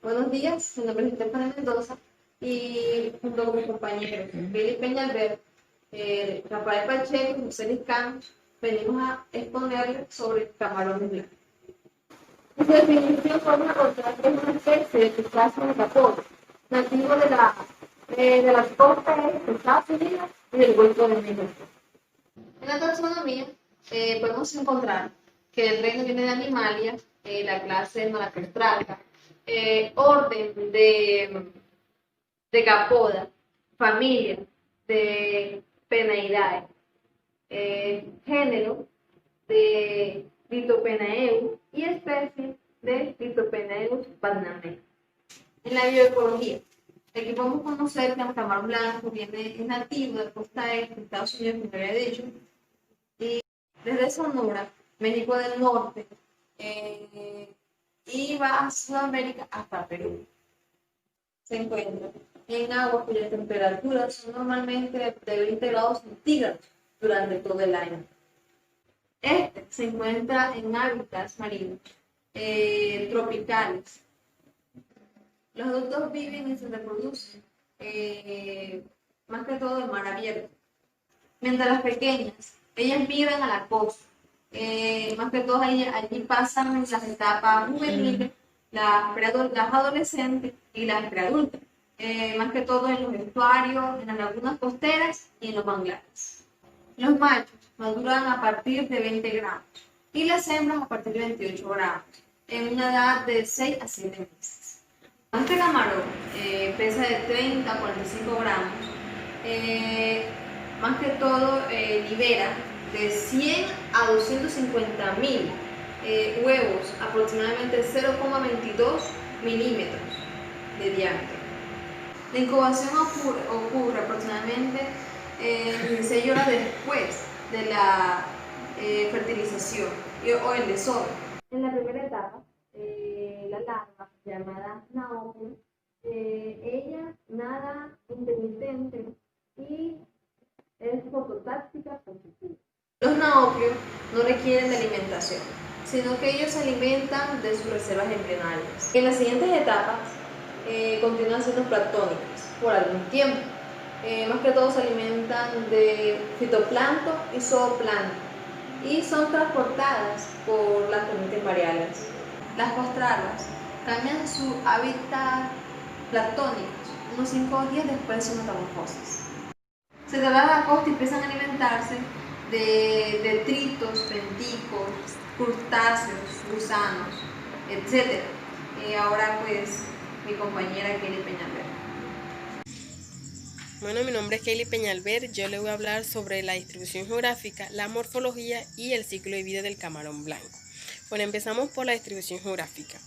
Buenos días, mi nombre es Estefania Mendoza y junto con mis compañeros Billy Peñalver, Rafael Pacheco y José Liscano, venimos a exponerles sobre camarones blancos. En su definición podemos encontrar que es una especie de crustáceo metapodo, nativo de las costas de Estados Unidos y del Golfo de México. En la taxonomía podemos encontrar que el reino viene de Animalia, la clase Malacostraca, orden de Gapoda, familia de Penaidae, género de Litopenaeus y especie de Litopenaeus vietnamese. En la bioecología, aquí podemos conocer que el camarón blanco es nativo de la costa este de Estados Unidos, como había dicho, y desde Sonora, México del Norte, y va a Sudamérica hasta Perú. Se encuentra en aguas cuyas temperaturas son normalmente de 20 grados centígrados durante todo el año. Este se encuentra en hábitats marinos tropicales. Los adultos viven y se reproducen más que todo en mar abierto. Mientras las pequeñas, ellas migran a la costa. Más que todo allí pasan las etapas juveniles, las adolescentes y las preadultas. Más que todo en los estuarios, en las lagunas costeras y en los manglares. Los machos maduran a partir de 20 gramos y las hembras a partir de 28 gramos, en una edad de 6 a 7 meses. Este camarón pesa de 30 a 45 gramos. Más que todo libera de 100 a 250.000 huevos, aproximadamente 0,22 milímetros de diámetro. La incubación ocurre aproximadamente 16 horas después de la fertilización o el desove. En la primera etapa, la larva, llamada naópio, ella nada intermitente y es fototáctica positiva. Los naópios no requieren de alimentación, sino que ellos se alimentan de sus reservas embrionarias. En las siguientes etapas continúan siendo planctónicas por algún tiempo. Más que todo se alimentan de fitoplancton y zooplancton y son transportadas por las corrientes mareales. Las postralas cambian su hábitat planctónico unos 5 días después de su metamorfosis. Se trasladan a la costa y empiezan a alimentarse de detritos, venticos, crustáceos, gusanos, etc. Ahora pues mi compañera Kelly Peñalver. Bueno, mi nombre es Kelly Peñalver, yo le voy a hablar sobre la distribución geográfica, la morfología y el ciclo de vida del camarón blanco. Bueno, empezamos por la distribución geográfica.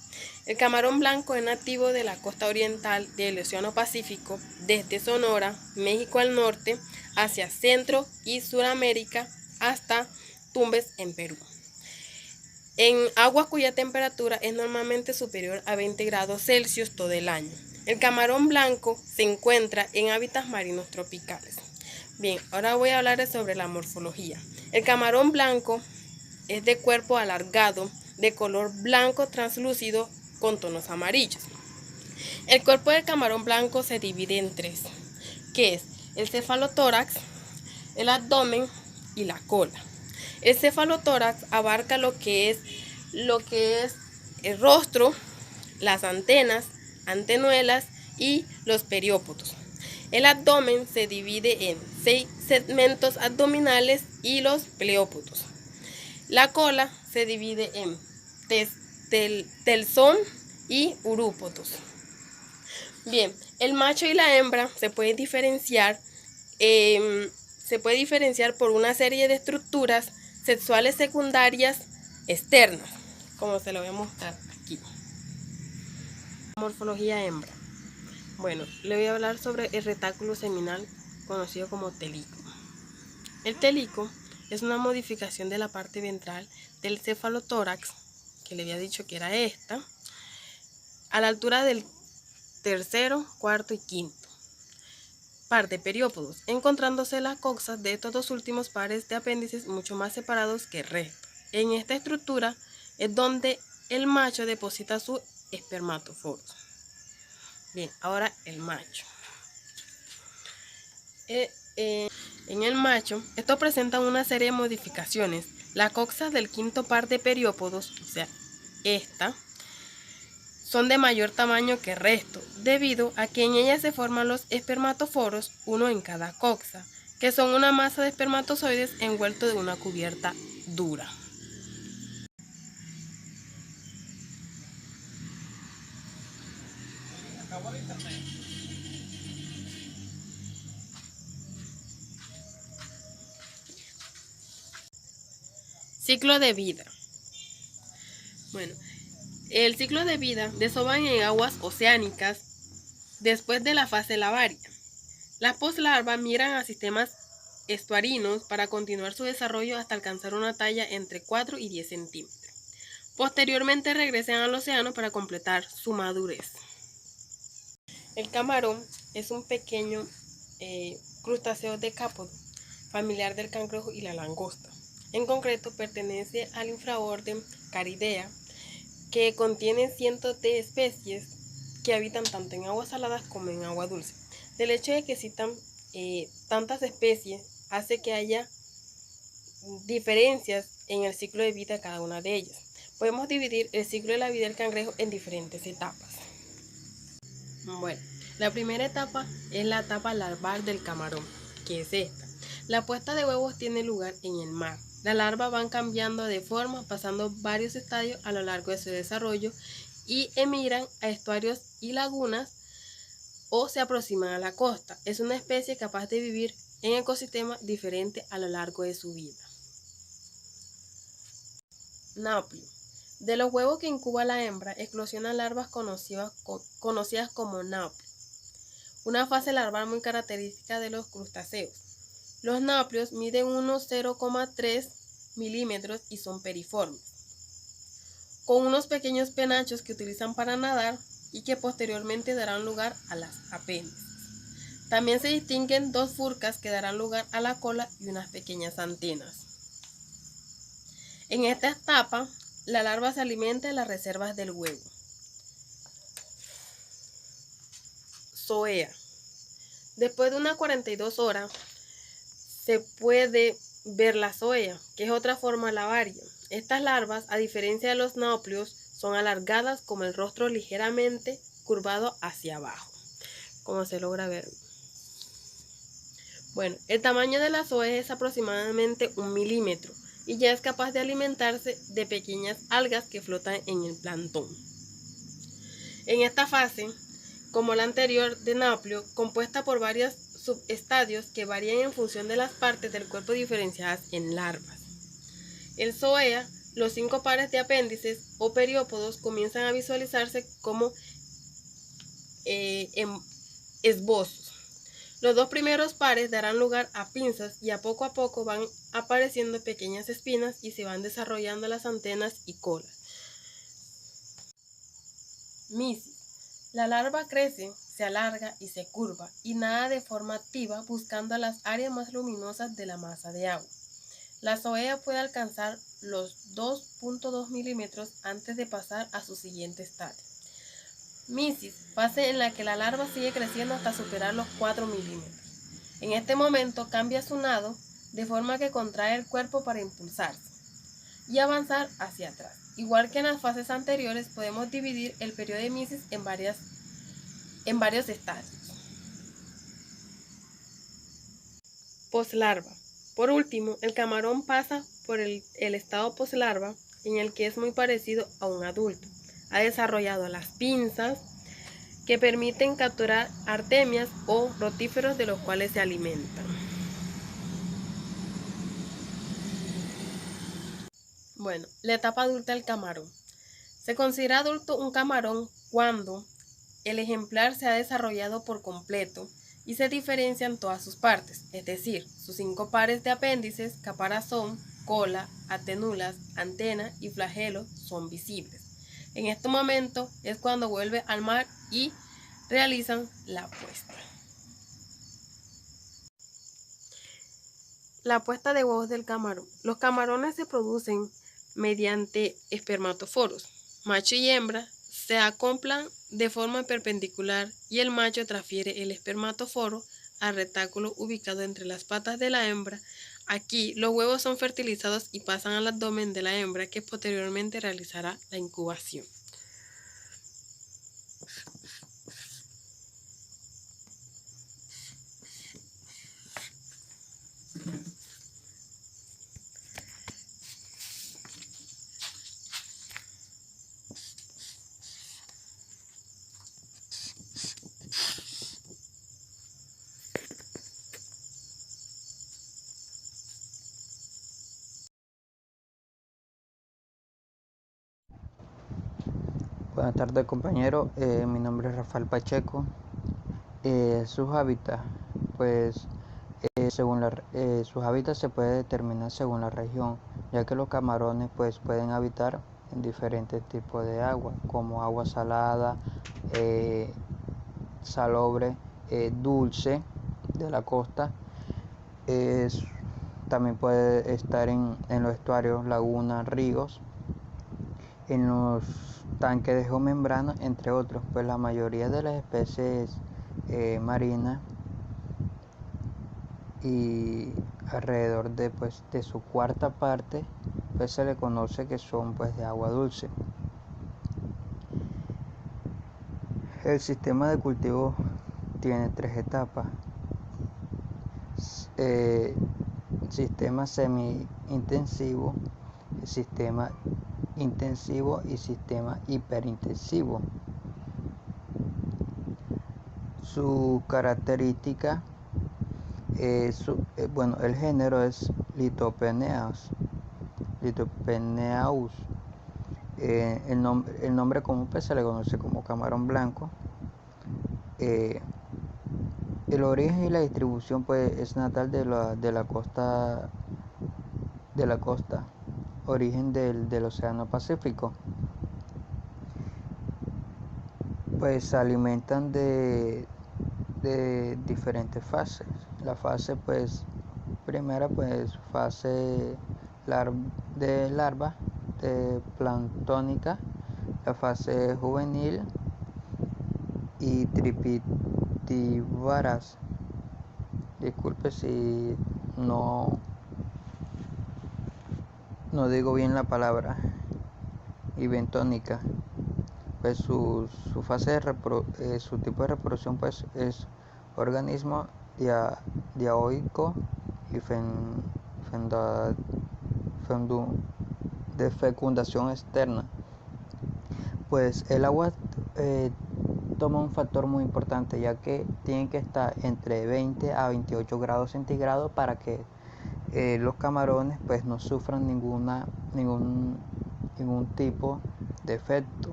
El camarón blanco es nativo de la costa oriental del Océano Pacífico, desde Sonora, México al norte, hacia Centro y Sudamérica, hasta Tumbes en Perú. En aguas cuya temperatura es normalmente superior a 20 grados Celsius todo el año. El camarón blanco se encuentra en hábitats marinos tropicales. Bien, ahora voy a hablar sobre la morfología. El camarón blanco es de cuerpo alargado, de color blanco translúcido con tonos amarillos. El cuerpo del camarón blanco se divide en tres, que es el cefalotórax, el abdomen y la cola. El cefalotórax abarca lo que es el rostro, las antenas, antenuelas y los periópodos. El abdomen se divide en 6 segmentos abdominales y los pleópodos. La cola se divide en telson y urópodos. Bien, el macho y la hembra se pueden diferenciar por una serie de estructuras sexuales secundarias externas, como se lo voy a mostrar aquí. Morfología hembra. Bueno, le voy a hablar sobre el retáculo seminal conocido como telico. El telico es una modificación de la parte ventral del cefalotórax, que le había dicho que era esta, a la altura del tercero, cuarto y quinto par de periópodos, encontrándose las coxas de estos dos últimos pares de apéndices mucho más separados que el resto. En esta estructura es donde el macho deposita sus espermatozoides. Bien, ahora el macho. En el macho, esto presenta una serie de modificaciones. La coxa del quinto par de periópodos, o sea, esta, son de mayor tamaño que el resto, debido a que en ellas se forman los espermatoforos, uno en cada coxa, que son una masa de espermatozoides envuelto de una cubierta dura. Ciclo de vida. Bueno, el ciclo de vida desovan en aguas oceánicas después de la fase lavaria. Las poslarvas migran a sistemas estuarinos para continuar su desarrollo hasta alcanzar una talla entre 4 y 10 centímetros. Posteriormente regresan al océano para completar su madurez. El camarón es un pequeño crustáceo decápodo, familiar del cangrejo y la langosta. En concreto, pertenece al infraorden Caridea, que contiene cientos de especies que habitan tanto en aguas saladas como en agua dulce. Del hecho de que existan tantas especies hace que haya diferencias en el ciclo de vida de cada una de ellas. Podemos dividir el ciclo de la vida del cangrejo en diferentes etapas. Bueno, la primera etapa es la etapa larval del camarón, que es esta. La puesta de huevos tiene lugar en el mar. Las larvas van cambiando de forma, pasando varios estadios a lo largo de su desarrollo y emigran a estuarios y lagunas o se aproximan a la costa. Es una especie capaz de vivir en ecosistemas diferentes a lo largo de su vida. Nauplio. De los huevos que incuba la hembra, eclosionan larvas conocidas como nauplios, una fase larval muy característica de los crustáceos. Los nauplios miden unos 0,3 milímetros y son periformes, con unos pequeños penachos que utilizan para nadar y que posteriormente darán lugar a las apéndices. También se distinguen dos furcas que darán lugar a la cola y unas pequeñas antenas. En esta etapa, la larva se alimenta de las reservas del huevo. Zoea. Después de unas 42 horas, se puede ver la zoea, que es otra forma lavaria. Estas larvas, a diferencia de los nauplios, son alargadas como el rostro ligeramente curvado hacia abajo, como se logra ver. Bueno, el tamaño de la zoea es aproximadamente 1 milímetro y ya es capaz de alimentarse de pequeñas algas que flotan en el plancton. En esta fase, como la anterior de nauplio, compuesta por varios subestadios que varían en función de las partes del cuerpo diferenciadas en larvas. El zoea, los 5 pares de apéndices o periópodos comienzan a visualizarse como esbozos. Los 2 primeros pares darán lugar a pinzas y a poco van apareciendo pequeñas espinas y se van desarrollando las antenas y colas. Misis. La larva crece, se alarga y se curva y nada de forma activa buscando las áreas más luminosas de la masa de agua. La zoea puede alcanzar los 2.2 milímetros antes de pasar a su siguiente estadio. Misis, fase en la que la larva sigue creciendo hasta superar los 4 milímetros. En este momento cambia su nado de forma que contrae el cuerpo para impulsarse y avanzar hacia atrás. Igual que en las fases anteriores, podemos dividir el periodo de misis en varios estadios. Poslarva. Por último, el camarón pasa por el estado poslarva, en el que es muy parecido a un adulto. Ha desarrollado las pinzas que permiten capturar artemias o rotíferos de los cuales se alimentan. Bueno, la etapa adulta del camarón. Se considera adulto un camarón cuando el ejemplar se ha desarrollado por completo y se diferencian todas sus partes, es decir, sus 5 pares de apéndices, caparazón, cola, atenulas, antena y flagelo son visibles. En este momento es cuando vuelve al mar y realizan la puesta. La puesta de huevos del camarón. Los camarones se producen mediante espermatoforos. Macho y hembra se acoplan de forma perpendicular y el macho transfiere el espermatoforo al retáculo ubicado entre las patas de la hembra. Aquí los huevos son fertilizados y pasan al abdomen de la hembra, que posteriormente realizará la incubación. Buenas tardes, compañero. Mi nombre es Rafael Pacheco. Sus hábitats, pues sus hábitats se puede determinar según la región, ya que los camarones pues pueden habitar en diferentes tipos de agua, como agua salada, salobre, dulce de la costa. También puede estar en los estuarios, lagunas, ríos, en los tanques de geomembrana, entre otros. Pues la mayoría de las especies marinas, y alrededor de su cuarta parte pues se le conoce que son pues de agua dulce. El sistema de cultivo tiene tres etapas: sistema semi-intensivo, sistema intensivo y sistema hiperintensivo. Su característica, el género es Lithopeneus. El nombre común pues se le conoce como camarón blanco. El origen y la distribución pues es natal de la costa, origen del Océano Pacífico. Pues se alimentan de diferentes fases. La fase pues primera pues fase de larva de planctónica, la fase juvenil y tripitívaras. Disculpe si no digo bien la palabra. Y bentónica. Pues su fase su tipo de reproducción pues es organismo dioico y de fecundación externa. Pues el agua toma un factor muy importante, ya que tiene que estar entre 20 a 28 grados centígrados para que los camarones pues no sufran ningún tipo de efecto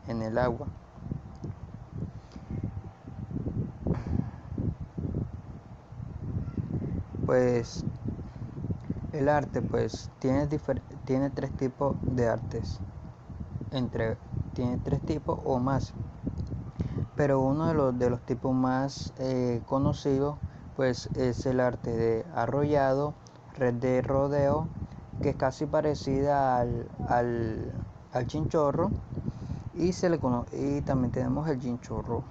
en el agua. Pues el arte pues tiene tres tipos de artes, tiene tres tipos o más, pero uno de los tipos más conocidos pues es el arte de arrollado, red de rodeo, que es casi parecida al chinchorro, y también tenemos el chinchorro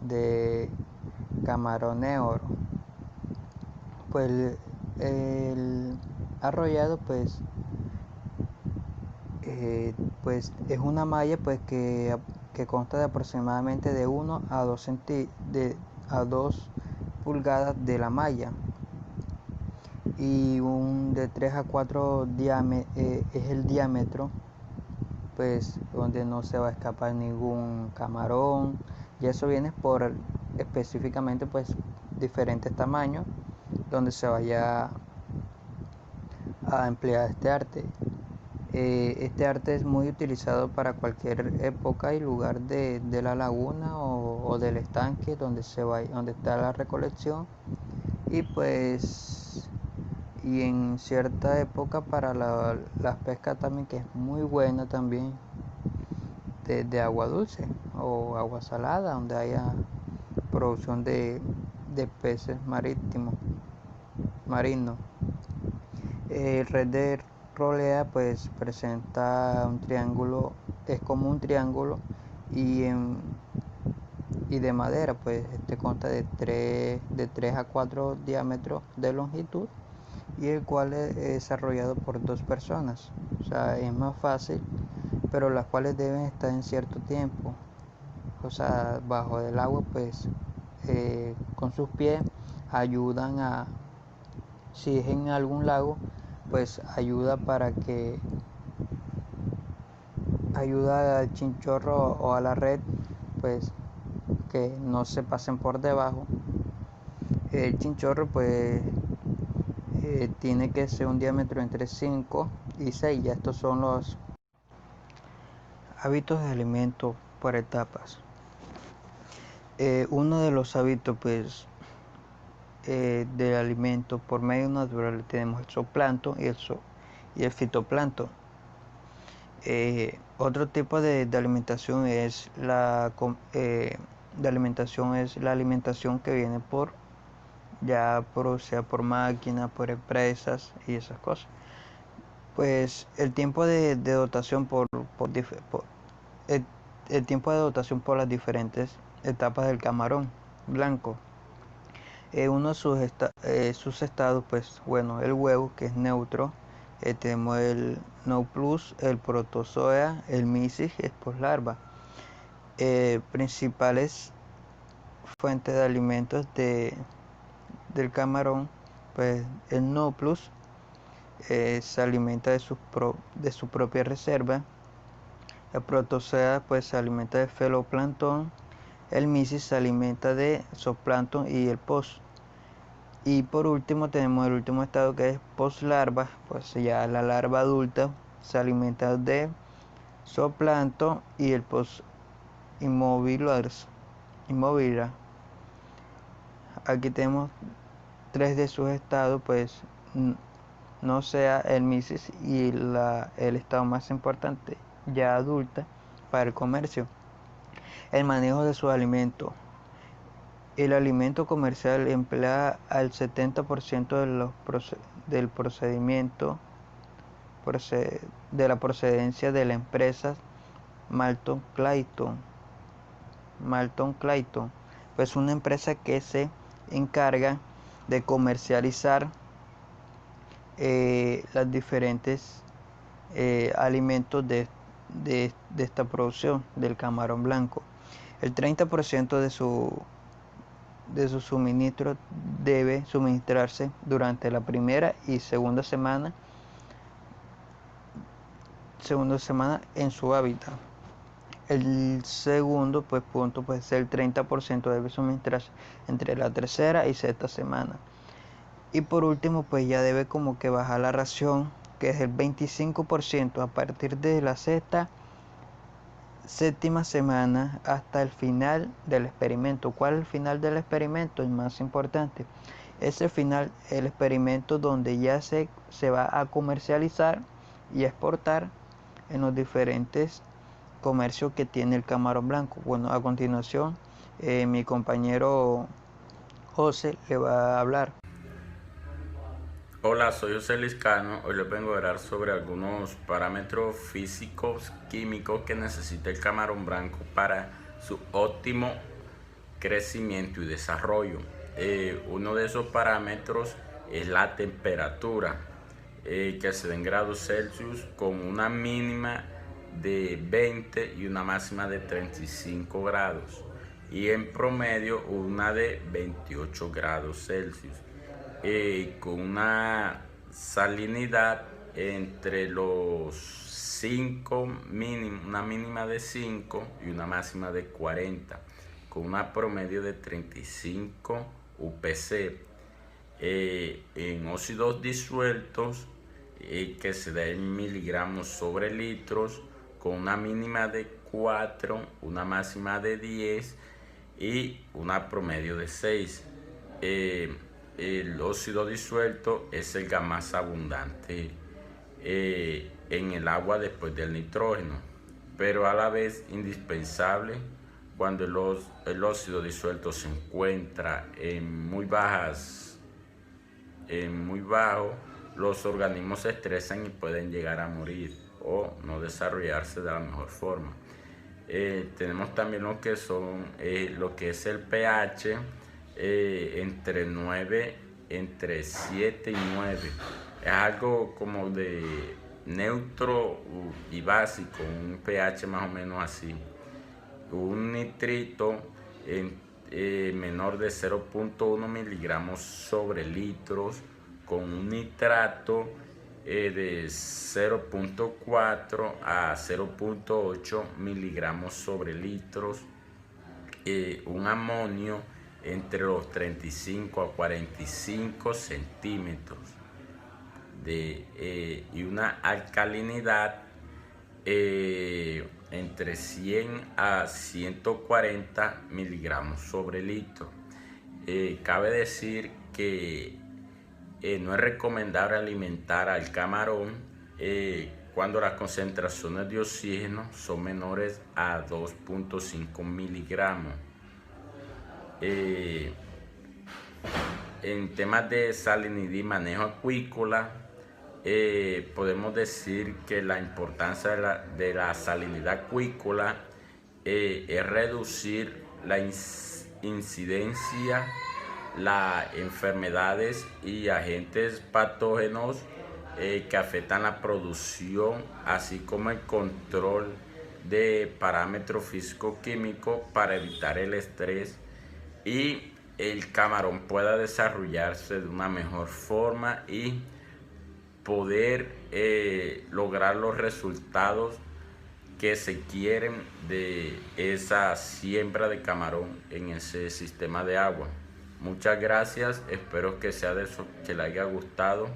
de camaroneo. Pues el arrollado pues es una malla pues que consta de aproximadamente de 1 a 2 pulgadas de la malla, y de 3 a 4 es el diámetro, pues donde no se va a escapar ningún camarón, y eso viene por específicamente pues diferentes tamaños donde se vaya a emplear este arte. Este arte es muy utilizado para cualquier época y lugar de la laguna o del estanque donde está la recolección, y pues en cierta época para las pescas también, que es muy buena también, de agua dulce o agua salada, donde haya producción de peces marinos. El red de rolea pues presenta un triángulo es como un triángulo y, y de madera, pues este consta de 3 a 4 diámetros de longitud y el cual es desarrollado por 2 personas. O sea, es más fácil, pero las cuales deben estar en cierto tiempo, o sea, bajo del agua, pues con sus pies ayudan a, si es en algún lago, pues ayuda al chinchorro o a la red, pues que no se pasen por debajo. El chinchorro pues tiene que ser un diámetro entre 5 y 6. Ya estos son los hábitos de alimento por etapas. Uno de los hábitos pues del alimento por medio natural tenemos el zooplancton y el fitoplancton. Otro tipo de alimentación es la alimentación que viene ya sea por máquina, por empresas y esas cosas. Pues el tiempo de dotación el, el tiempo de dotación por las diferentes etapas del camarón blanco. Uno de sus estados, pues bueno, el huevo, que es neutro. Tenemos el Nouplus, el protozoa, el mysis, es poslarva. Principales fuentes de alimentos del camarón, pues el Nouplus se alimenta de su propia reserva. El protozoa pues se alimenta de feloplancton. El mysis se alimenta de zooplancton y el pos. Y por último tenemos el último estado, que es poslarva, pues ya la larva adulta se alimenta de zooplancton y el pos immovila. Aquí tenemos 3 de sus estados, pues no sea el mysis y el estado más importante, ya adulta, para el comercio. El manejo de sus alimentos. El alimento comercial emplea al 70% del procedimiento de la procedencia de la empresa Malton Clayton, pues una empresa que se encarga de comercializar los diferentes alimentos de esta producción del camarón blanco. El 30% de su suministro debe suministrarse durante la primera y segunda semana en su hábitat. El segundo punto, pues el 30% debe suministrarse entre la tercera y sexta semana. Y por último, pues ya debe como que bajar la ración, que es el 25% a partir de la séptima semana hasta el final del experimento. ¿Cuál es el final del experimento? El más importante. Es el experimento donde ya se va a comercializar y exportar en los diferentes comercios que tiene el camarón blanco. Bueno, a continuación mi compañero José le va a hablar. Hola, soy José Liscano. Hoy les vengo a hablar sobre algunos parámetros físicos, químicos que necesita el camarón blanco para su óptimo crecimiento y desarrollo. Uno de esos parámetros es la temperatura, que se da en grados Celsius con una mínima de 20 y una máxima de 35 grados y en promedio una de 28 grados Celsius. Con una salinidad entre los 5, una mínima de 5 y una máxima de 40, con una promedio de 35 UPC. En óxidos disueltos, que se da en miligramos sobre litros, con una mínima de 4, una máxima de 10 y una promedio de 6. El óxido disuelto es el gas más abundante en el agua después del nitrógeno, pero a la vez indispensable cuando el óxido disuelto se encuentra en muy bajo, los organismos se estresan y pueden llegar a morir o no desarrollarse de la mejor forma. Tenemos también lo que es el pH entre 7 y 9. Es algo como de neutro y básico, un pH más o menos así. Un nitrito menor de 0.1 miligramos sobre litros, con un nitrato de 0.4 a 0.8 miligramos sobre litros, un amonio entre los 35 a 45 centímetros y una alcalinidad entre 100 a 140 miligramos sobre litro. Cabe decir que no es recomendable alimentar al camarón cuando las concentraciones de oxígeno son menores a 2.5 miligramos. En temas de salinidad y manejo acuícola, podemos decir que la importancia de la salinidad acuícola es reducir la incidencia, las enfermedades y agentes patógenos que afectan la producción, así como el control de parámetros físico-químicos para evitar el estrés y el camarón pueda desarrollarse de una mejor forma y poder lograr los resultados que se quieren de esa siembra de camarón en ese sistema de agua. Muchas gracias, espero que sea de eso que le haya gustado.